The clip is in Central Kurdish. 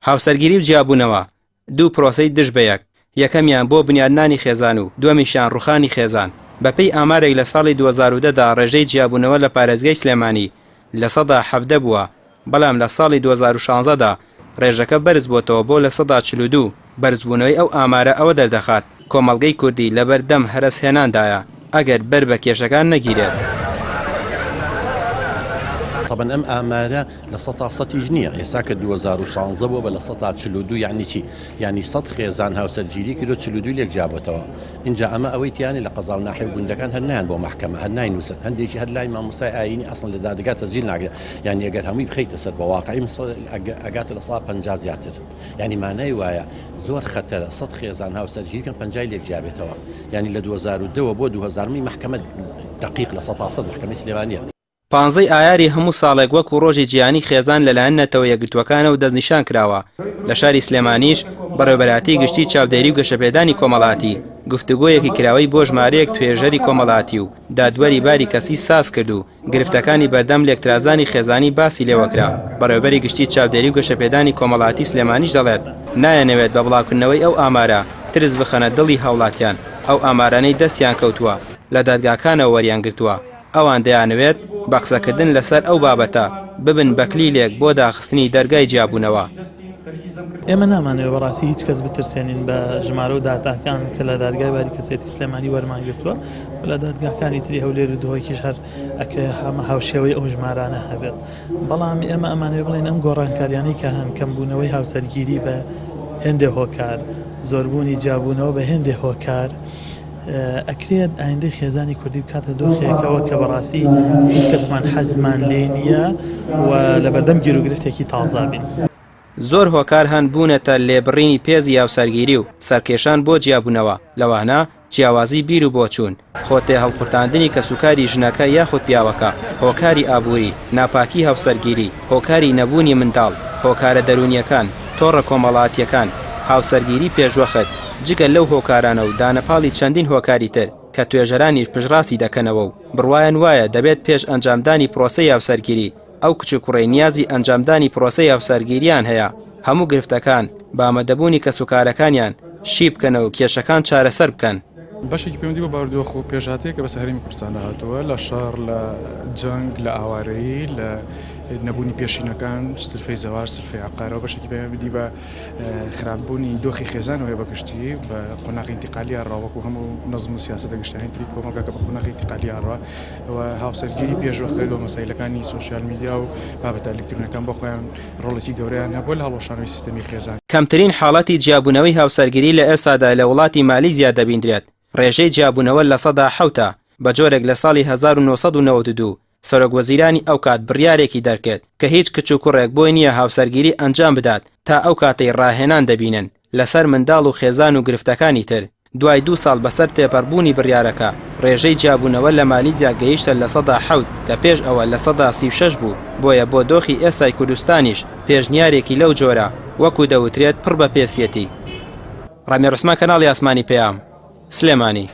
هاوسەرگیری و جیابوونەوە دوو پرۆسەی دژ بە یەک، یەکەمیان بۆ بنیادنانی خێزان و دووەمیشیان ڕوخانی خێزان. بەپێی ئامارێک لە ساڵی 2010دا ڕێژەی جیابوونەوە لە پارێزگای سلێمانی لە 117 بووە، بەڵام لە ساڵی 2016دا ڕێژەکە بەرز بۆتەوە بۆ لە 142. بەرزبوونەوەی ئەو ئامارە ئەوە دەردەخات کۆمەڵگەی کوردی لە بەردەم هەرەسهێناندایە ئەگەر بەر بە کێشەکان نەگیرێت. طبعا ام اماره لسطا سطيج نيه يساك 2016 بو بلا سطا تشلودو يعني شي يعني سط خيزان هاوسرجيري كيلو تشلودو ليك جابتو ان جاء اما اويت يعني لقضاء ناحيه وندكان هنان بو محكمه هناين وسد هندي شي هدلاي ما مساعيني اصلا لدادقات تسجيل يعني اجل هم بخيت تسد بواقعي اجات الاصابه بنجازياتر يعني معناه ويا زور خطر سط خيزان هاوسرجيري كان بنجاي ليك جابتو يعني ل 2002 بو 2000 محكمه دقيق لسطا صد محكمه سليمانيه 15 ئایاری هەموو ساڵێک وەکو ڕۆژی جیهانی خێزان لەلایەن نەتەوە یەکگرتوەکانەوە دەستنیشان کراوە. لە شاری سلێمانیش بەڕێوەبەراتی گشتی چاودێری و گەشەپێدانی کۆمەڵاتی گفتوگۆیەکی کراوەی بۆ ژمارەیەک توێژەری کۆمەڵاتی و دادوەری باری کەسی ساز کرد و گرفتەکانی بەردەم لێکترازانی خێزانی باسی لێوەکرا. بەڕێوەبەری گشتی چاودێری و گەشەپێدانی کۆمەڵاتی سلێمانیش دەڵێت نایەنەوێت بە بڵاوکردنەوەی ئەو ئامارە ترس بخەنە دڵی هاوڵاتیان. ئەو ئامارانەی دەستیان کەوتووە لە دادگاکانەوە وەریان گرتووە. ئەوان دەیانەوێت بە قسەکردن لەسەر ئەو بابەتە ببن بەکلیلێک بۆ داخستنی دەرگای جیابوونەوە. ئێمە نامانەوێت بەڕاستی هیچ کەس بترسێنین بە ژمارە و داتاکان کە لە دادگای باریکەسێتی سلێمانی وەرمان گرتووە و لە دادگاکانی تری هەولێر و دهۆکیش هەر ئەکە هەمە هاوشێوەی ئەو ژمارانە هەبێت. بەڵام ئێمە ئەمانەوێت بڵێن ئەم گۆڕانکاریانەی کە هەن کەمبوونەوەی هاوسەرگیری بە هێندێ هۆکار، زۆربوونی جیابوونەوە بە هێندێ هۆکار ئەکرێت ئایندەی خێزانی کوردی بکاتە دۆخێکەوە کە بەڕاستی هیچ کەسمان حەزمان لێ نییە و لە بەردەم گیرروگرفتێکی تازا بین. زۆر هۆکار هەن بوونەتە لێبڕینی پێزی هاوسەرگیری و سەرکێشان بۆ جیابوونەوە، لەوانە جیاوازی بیر و بۆچوون، خۆتێ هەڵقورتاندنی کەسوکاری ژنەکە یاخود پیاوەکە، هۆکاری ئابووری، ناپاکی هاوسەرگیری، هۆکاری نەبوونی منداڵ، هۆکارە دەرونیەکان، تۆڕە کۆمەڵاتیەکان، هاوسەرگیری پێشوەخت، جگە لەو هۆکارانە و دانەپاڵی چەندین هۆکاری تر کە توێژەرانیش پژڕاستی دەکەنەوە و بڕوایان وایە دەبێت پێش ئەنجامدانی پرۆسەی هاوسەرگیری ئەو کچ و کوڕی نیازی ئەنجامدانی پرۆسەی هاوسەرگیریان هەیە هەموو گرفتەکان بامەدەبوونی کەسوکارەکانیان شی بکەنەوە و کێشەکان چارەسەر بکەن. بەشێکی پەیوەندی بە باوردۆخ و پێشهاتەیە کە بە هەرێمی کوردستان هاتووە لە شەڕ، لە جەنگ، لە ئاوارەیی، لە نەبوونی پێشینەکان، سلفەی زەواج، سلفەی عقارەوە بەشێکی پەیوەندی بە خراپبوونی دۆخی خێزانەوەی بەگشتی بە قۆناغی ئینتیقالی ڕاوەکو هەموو نەزم و سیاسەتە گشتیانی تری کۆمەڵگە کە بە قۆناغی ئینتیقالی ڕوا و هاوسەرگیری پێشوەخت و مەسایلەکانی سوشیال میدیا و بابەتە ئەلکترۆنیەکان بۆ خۆیان ڕۆڵێکی گەورەیان هەبووە لە هەڵوەشانەوەی سیستەمی خێزان. کەمترین حاڵەتی جیابوونەوەی هاوسەرگیری لە ئێستادا لە وڵاتی مالیزیا دەبیندرێت. ڕێژەی جیابوونەوە لە 107 بە جۆرێک لە ساڵی 1992 سەرۆکوەزیرانی ئەو کات بڕیارێکی دەرکرد کە هیچ کچ و کوڕێک بۆی نییە هاوسەرگیری ئەنجام بدات تا ئەو کاتەی ڕاهێنان دەبینن لەسەر منداڵ و خێزان و گرفتەکانی تر. دوای 2 ساڵ بەسەر تێپەڕبوونی بڕیارەکە ڕێژەی جیابوونەوە لە مالیزیا گەیشتە لە 107 کە پێش ئەوە لە 136 بوو. بۆیە بۆ دۆخی ئێستای کوردستانیش پێشنیارێکی لەو جۆرە وەکو دەوترێت پڕ بە پێستێتی. ڕامێ ڕوسمان، کەناڵی ئاسمانی پێام، سلێمانی.